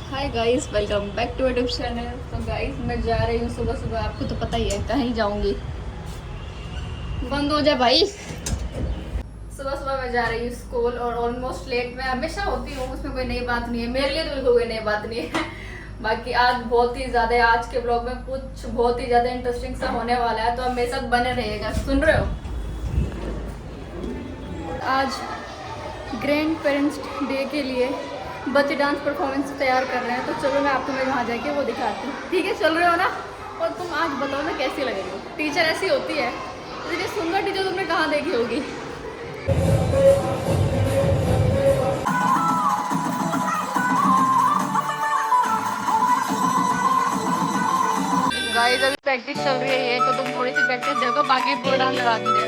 Hi guys, welcome back to YouTube channel. तो guys मैं जा रही हूँ सुबह सुबह, आपको तो पता ही है कहीं जाऊंगी। बंद हो जाए भाई। सुबह सुबह मैं जा रही हूँ स्कूल और ऑलमोस्ट लेट मैं हमेशा होती हूँ, उसमें कोई नई बात नहीं है मेरे लिए, तो बिल्कुल कोई नई बात नहीं है। बाकी आज बहुत ही ज़्यादा, आज के ब्लॉग में कुछ बहुत ही ज़्यादा इंटरेस्टिंग सा होने वाला है, तो आप मेरे साथ बने रहिएगा। सुन रहे हो? आज ग्रैंड पेरेंट्स डे के लिए बच्चे डांस परफॉर्मेंस तैयार कर रहे हैं, तो चलो मैं आपको वहाँ जाके वो दिखाती हूँ। ठीक है, चल रहे हो ना? और तुम आज बताओ ना कैसी लग रही हो। टीचर ऐसी होती है, इतनी सुंदर टीचर तुमने कहाँ देखी होगी। गाइस अभी प्रैक्टिस चल रही है, तो तुम थोड़ी सी प्रैक्टिस देखो, बाकी पूरा डांस लगा के दे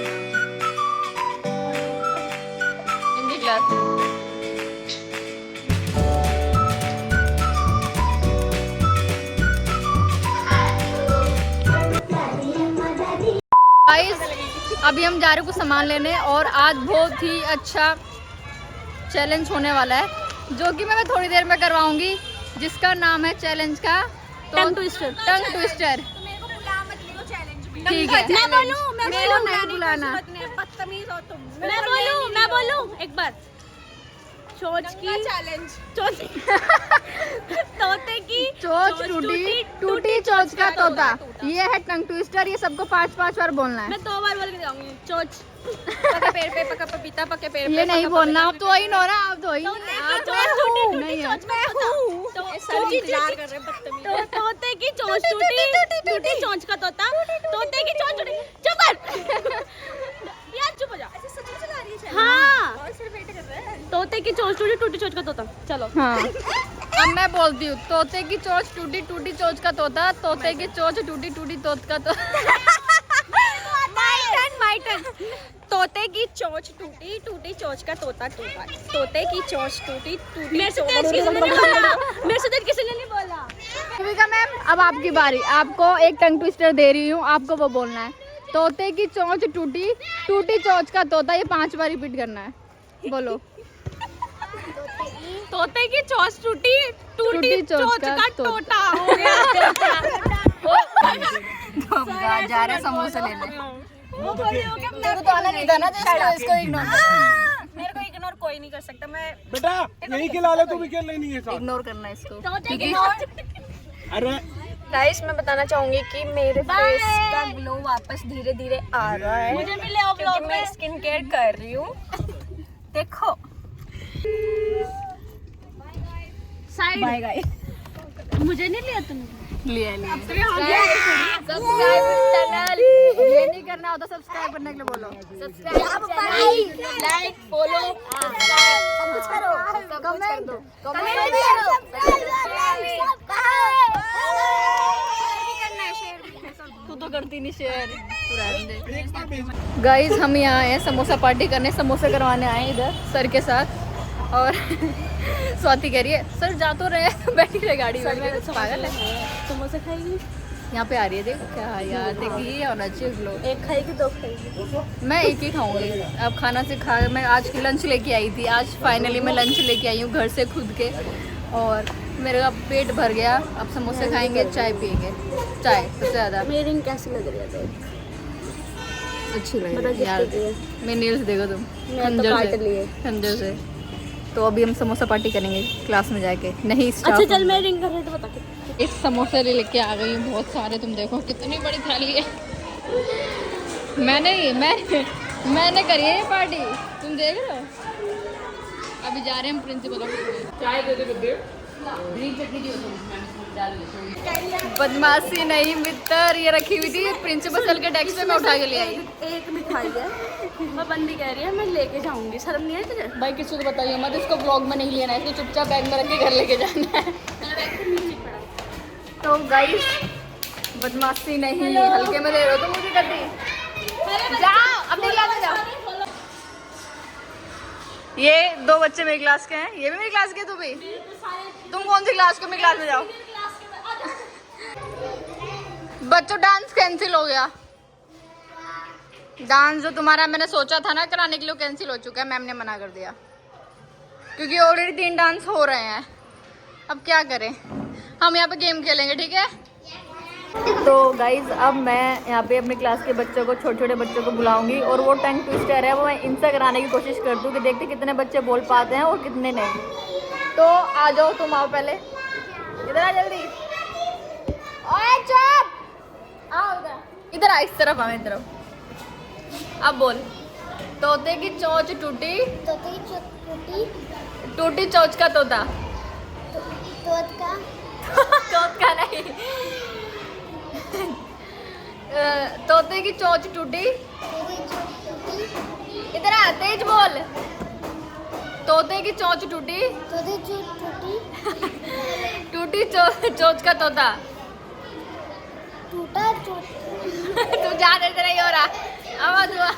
हिंदी क्लास। गाइस अभी हम जा रहे हैं कुछ सामान लेने, और आज बहुत ही अच्छा चैलेंज होने वाला है, जो कि मैं थोड़ी देर में करवाऊंगी, जिसका नाम है चैलेंज का टंग ट्विस्टर। टंग ट्विस्टर ठीक है। मैं बोलूं एक बार। चोच की चैलेंज, तोते की चोच टूटी, टूटी चोच का तोता, ये है टंग ट्विस्टर। ये सबको 5-5 बार बोलना है। मैं 2 बार बोल के जाऊंगी। चोच पके पेड़ पे, पका पपीता पके पेड़ पे। ये नहीं बोलना, आप तो वही नो ना, आप तो वही तोते की चोच टूटी, टूटी चोच का तोता, तोते की चोच टूटी। चुप कर यार, चुप हो जा। हाँ, तोते की चोच टूटी, टूटी चोच का तोता। चलो हाँ, अब मैं बोलती हूँ। तोते की चोच टूटी, टूटी चोच का तोता, तोते की चोच टूटी, टूटी तोत का तोता। My turn. तोते की चोच टूटी, टूटी चोच का तोता टूटा। तोते की चोच टूटी, टूटी मेरे से तेज किसी ने नहीं बोला। भूमिका मैम, अब आपकी बारी। आपको एक टंग ट्विस्टर दे रही हूँ, आपको वो बोलना है। तोते की चोंच टूटी, टूटी चोंच का तोता। ये 5 बार रिपीट करना है, बोलो। तोते की चोच टूटी, टूटी चोच का तोता। हो गया। जा रहे समोसे लेने। मेरे को आना नहीं था ना, इसको इग्नोर मेरे को इग्नोर कोई नहीं कर सकता। मैं बेटा यही खिला ले, तू भी खेल लेनी है साथ। इग्नोर करना है इसको। अरे गाइस मैं बताना चाहूंगी कि मेरे फेस का ग्लो वापस धीरे धीरे आ रहा है। मुझे मिले आप लोग, मैं स्किन केयर कर रही हूँ। देखो साइड बाय गाइस। मुझे नहीं लिया तुमने? लिया सब्सक्राइब चैनल। ये नहीं करना होता, सब्सक्राइब करने के लिए बोलो। सब्सक्राइब, लाइक, फॉलो, सब कुछ करो, कमेंट करो। तू तो करती नहीं शेयर। गाइस हम यहाँ आए हैं समोसा पार्टी करने, समोसे करवाने आए हैं इधर सर के साथ। और स्वाति कह रही है सर जा तो रहे हैं, बैठी रहे गाड़ी में। पागल है, समोसे खाएगी? यहाँ पे आ रही है, देखो क्या यार, देखिए ये होना चाहिए ग्लो। एक खाएगी, 2 खाएगी? मैं एक ही खाऊंगी। अब खाना से खा, मैं आज की लंच लेके आई थी। आज फाइनली मैं लंच लेके आई हूँ घर से खुद के, और मेरा पेट भर गया। अब समोसे खाएंगे, चाय पियेंगे। चाय सबसे ज़्यादा। मेरी रिंग कैसी लग रही है? तो अच्छी लग रही है यार। मेरे नेल्स देखो तुम, खंजर से। तो अभी हम समोसा पार्टी करेंगे क्लास में जाके। नहीं अच्छा चल, मैं रिंग का रेट बता के। एक समोसे लेके आ गई हूँ, बहुत सारे। तुम देखो कितनी बड़ी थाली है। मैंने करी है ये पार्टी, तुम देख रहे हो। अभी जा रहे हैं हम प्रिंसिपल ऑफिस। चाय दे दे, ग्रीन चटनी दी बदमाशी नहीं मित्र, ये रखी हुई थी प्रिंसिपल सर के डेस्क पे, मैं उठा के ले आई। एक मिठाई है, मैं बंदी कह रही है मैं लेके जाऊंगी। शर्म नहीं है तुझे? भाई किसी को बताइए मत, इसको ब्लॉग में नहीं लेना है, इसको चुपचाप बैग में रख के घर लेके जाना है। तो गाइस बदमाशी नहीं, हल्के में ले रहे हो तो मुझे करती। जाओ अपनी क्लास में जाओ। ये 2 बच्चे मेरी क्लास के हैं, ये भी मेरी क्लास के। तू भी, तुम कौन सी क्लास के? मेरी क्लास में जाओ। बच्चों डांस कैंसिल हो गया। डांस जो तुम्हारा मैंने सोचा था ना कराने के लिए, कैंसिल हो चुका है। मैम ने मना कर दिया, क्योंकि ऑलरेडी 3 डांस हो रहे हैं। अब क्या करें, हम यहाँ पे गेम खेलेंगे, ठीक है। तो गाइज अब मैं यहाँ पे अपने क्लास के बच्चों को, छोटे छोटे बच्चों को बुलाऊंगी और वो टंग ट्विस्टर है वो मैं इनसे कराने की कोशिश करती हूँ कि देखते कितने बच्चे बोल पाते हैं और कितने नहीं। तो आ जाओ, तुम आओ पहले, इधर आ जल्दी। ओए चुप, आओ इधर आ, इस तरफ आ, मेरी तरफ। अब बोल। तोते की चोंच टूटी, तोते की चोंच टूटी, टूटी चोंच का तोता। तोत का तोत का नहीं। तोते की चोंच टूटी, तोते की चोंच टूटी, इधर आ, तेज बोल। तोते की चोंच टूटी, तोते की चोंच टूटी, टूटी चोंच का तोता। टूटा चोंच। तू जान इधर ही हो रहा, आवाज हुआ।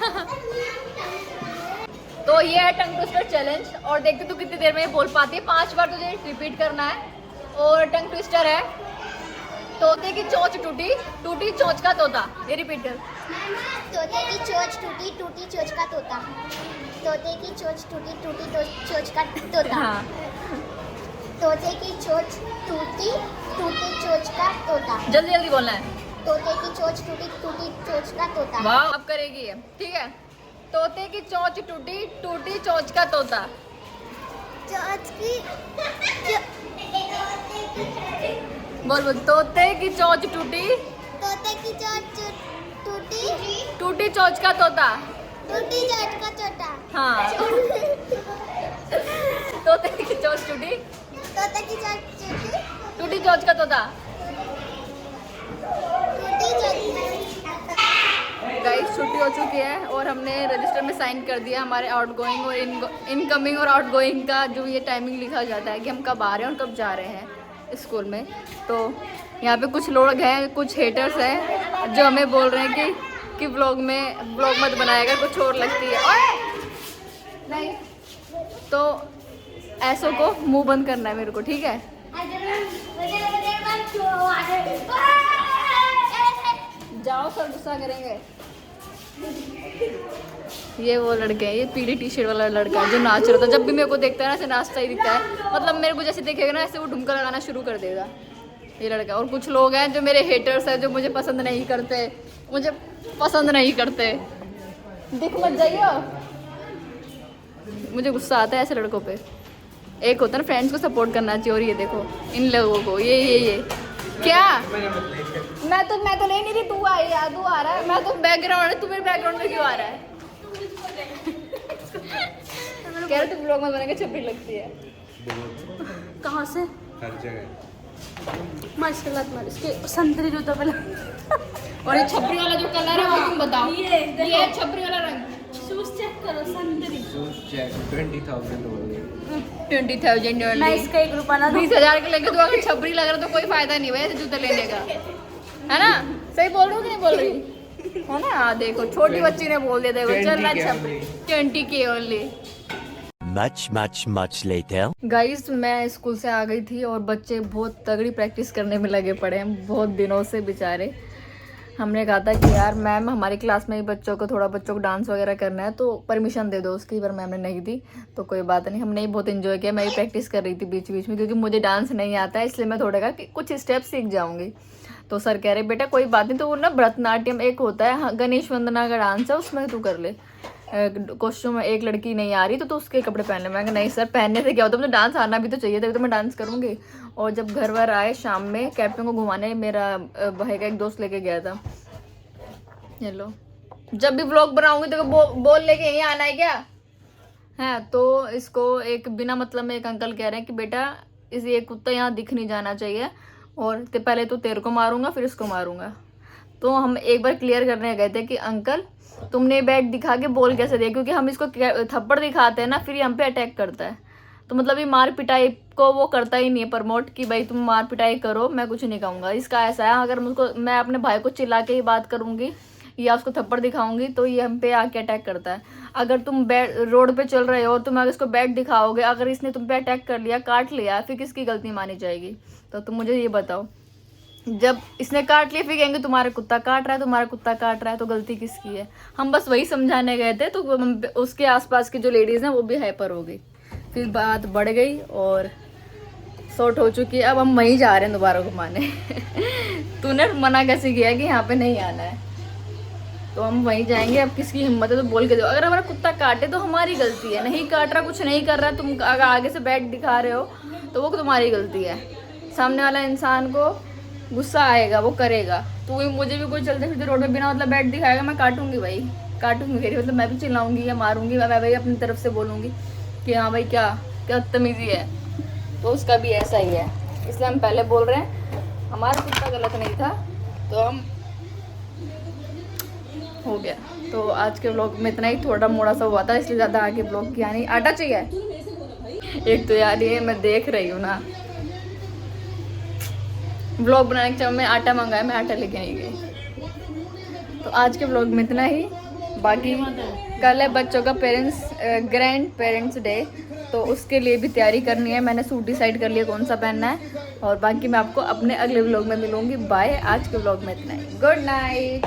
तो ये है टंग ट्विस्टर चैलेंज और देखते तू कितनी देर में ये बोल पाती है। 5 बार तुझे रिपीट करना है। और टंग ट्विस्टर है तोते की चोंच टूटी, टूटी चोंच का तोता। ये रिपीट कर। तोते की चोंच टूटी, टूटी चोंच का तोता। तोते की चोंच टूटी, टूटी चोंच का तोता। हाँ, तोते की चोंच टूटी, टूटी चोंच का तोता। जल्दी जल्दी बोलना है। तोते की चोंच टूटी, टूटी चोंच का तोता। वाह, अब करेगी ये, ठीक है। तोते की चोंच टूटी, टूटी चोंच का तोता। चोंच की बोल बोल। तोते की चोंच टूटी, तोते की चोंच टूटी, टूटी चोंच का तोता। टूटी चोंच का तोता। हाँ। तोते की चोंच टूटी, तोते की चोंच टूटी, टूटी चोंच का तोता। टूटी चोंच। गाइस छुट्टी हो चुकी है और हमने रजिस्टर में साइन कर दिया हमारे आउटगोइंग और इनकमिंग और आउटगोइंग का जो ये टाइमिंग लिखा जाता है कि हम कब आ रहे हैं और कब जा रहे हैं स्कूल में। तो यहाँ पे कुछ लोग हैं, कुछ हेटर्स हैं जो हमें बोल रहे हैं कि व्लॉग मत बनाएगा, कुछ और लगती है। ओए! नहीं, तो ऐसों को मुंह बंद करना है मेरे को, ठीक है। जाओ, सर गुस्सा करेंगे। ये वो लड़के हैं, ये पीली टी शर्ट वाला लड़का है जो नाच रहा था। जब भी मेरे को देखता है ना ऐसे नाचता ही दिखता है, मतलब मेरे को जैसे देखेगा ना ऐसे वो ढुमका लगाना शुरू कर देगा ये लड़का। और कुछ लोग हैं जो मेरे हेटर्स हैं, जो मुझे पसंद नहीं करते, दिख मत जाइए, मुझे गुस्सा आता है ऐसे लड़कों पे। एक होता है ना फ्रेंड्स को सपोर्ट करना चाहिए, और ये देखो इन लोगों को, ये क्या, मैं तो ले नहीं रही, तू आ रहा है। मैं तो बैकग्राउंड है, तू मेरे बैकग्राउंड में क्यों आ रहा है। कह रहे तू ब्लॉग में बना के छपरी लगती है। कहाँ से? हर जगह माशाल्लाह तुम्हारे इसके संतरी जूतों पे और ये छपरी वाला जो कलर है वो तुम बताओ। ये छपरी वाला रंग। शूज चेक करो, संतरी। 20,000 हो गए। 20,000 मैं इसका 1 रुपया ना दूं। 20,000 के लेके तो अगर छपरी लग रहा तो कोई फायदा नहीं है जूते लेने का, है ना। सही बोल रही हूँ कि नहीं बोल रही, है ना। हाँ देखो, छोटी बच्ची ने बोल दिया, देखो चल रहा छपरी। 20K only. Much later. Guys मैं स्कूल से आ गई थी और बच्चे बहुत तगड़ी प्रैक्टिस करने में लगे पड़े हैं बहुत दिनों से बेचारे। हमने कहा था कि यार मैम हमारी क्लास में ही बच्चों को डांस वगैरह करना है तो परमिशन दे दो उसकी, पर मैम ने नहीं दी। तो कोई बात नहीं, हमने ही बहुत इन्जॉय किया। मैं ही प्रैक्टिस कर रही थी बीच बीच में, क्योंकि मुझे डांस नहीं आता है, इसलिए मैं थोड़ा का कुछ स्टेप सीख जाऊँगी। तो सर कह रहे बेटा कोई बात नहीं, तो वो ना भरतनाट्यम एक होता है, गणेश वंदना का डांस है, उसमें तू कर ले। कॉस्ट्यूम में एक लड़की नहीं आ रही तो उसके कपड़े पहन ले। मैं कहा नहीं सर, पहनने से क्या होता है, मुझे डांस आना भी तो चाहिए, तभी तो मैं डांस करूँगी। और जब घर वर आए शाम में, कैप्टन को घुमाने मेरा भाई का एक दोस्त लेके गया था। हेलो, जब भी व्लॉग बनाऊंगी तो बोल लेके यहीं आना है क्या है। तो इसको एक बिना मतलब में एक अंकल कह रहे हैं कि बेटा ये कुत्ता यहाँ दिख नहीं जाना चाहिए, और पहले तो तेरे को मारूंगा फिर इसको मारूंगा। तो हम एक बार क्लियर करने गए थे कि अंकल तुमने बैट दिखा के बोल कैसे दिया, क्योंकि हम इसको थप्पड़ दिखाते हैं ना, फिर ये हम पे अटैक करता है। तो मतलब ये मार पिटाई को वो करता ही नहीं है प्रमोट कि भाई तुम मार पिटाई करो, मैं कुछ नहीं कहूँगा। इसका ऐसा है, अगर मैं अपने भाई को चिल्ला के ही बात करूँगी या उसको थप्पड़ दिखाऊंगी तो ये हम पे आके अटैक करता है। अगर तुम रोड पे चल रहे हो, तुम अगर इसको बैट दिखाओगे, अगर इसने तुम पे अटैक कर लिया, काट लिया, फिर किसकी गलती मानी जाएगी। तो तुम मुझे ये बताओ, जब इसने काट लिया फिर कहेंगे तुम्हारा कुत्ता काट रहा है, तो गलती किसकी है। हम बस वही समझाने गए थे, तो उसके आसपास की जो लेडीज़ हैं वो भी हाइपर हो गई, फिर बात बढ़ गई और सॉर्ट हो चुकी है। अब हम वहीं जा रहे हैं दोबारा घुमाने। तूने मना कैसे किया कि यहाँ पे नहीं आना है, तो हम वहीं जाएंगे। अब किसकी हिम्मत है तो बोल के दो। अगर हमारा कुत्ता काटे तो हमारी गलती है, नहीं काट रहा, कुछ नहीं कर रहा, तुम अगर आगे से बैठ दिखा रहे हो तो वो तुम्हारी गलती है। सामने वाला इंसान को गुस्सा आएगा, वो करेगा। तो मुझे भी कोई चलते फिरते रोड पे बिना मतलब बैठ दिखाएगा, मैं काटूंगी भाई, काटूंगी मेरी, मतलब मैं भी चिल्लाऊंगी या मारूंगी, मैं भाई अपनी तरफ से बोलूंगी कि हाँ भाई क्या क्या बदतमीजी है। तो उसका भी ऐसा ही है, इसलिए हम पहले बोल रहे हैं हमारा कुत्ता गलत नहीं था, तो हम हो गया। तो आज के ब्लॉग में इतना ही, थोड़ा मोड़ा सा हुआ था इसलिए ज़्यादा आगे ब्लॉग किया नहीं। आटा चाहिए एक तो यार, ये मैं देख रही हूँ ना ब्लॉग बनाने के टाइम में आटा मंगाया, मैं आटा लेके नहीं गई। तो आज के ब्लॉग में इतना ही। बाकी कल है बच्चों का ग्रैंड पेरेंट्स डे, तो उसके लिए भी तैयारी करनी है। मैंने सूट डिसाइड कर लिया कौन सा पहनना है, और बाकी मैं आपको अपने अगले ब्लॉग में मिलूंगी। बाय। आज के ब्लॉग में इतना ही। Good night.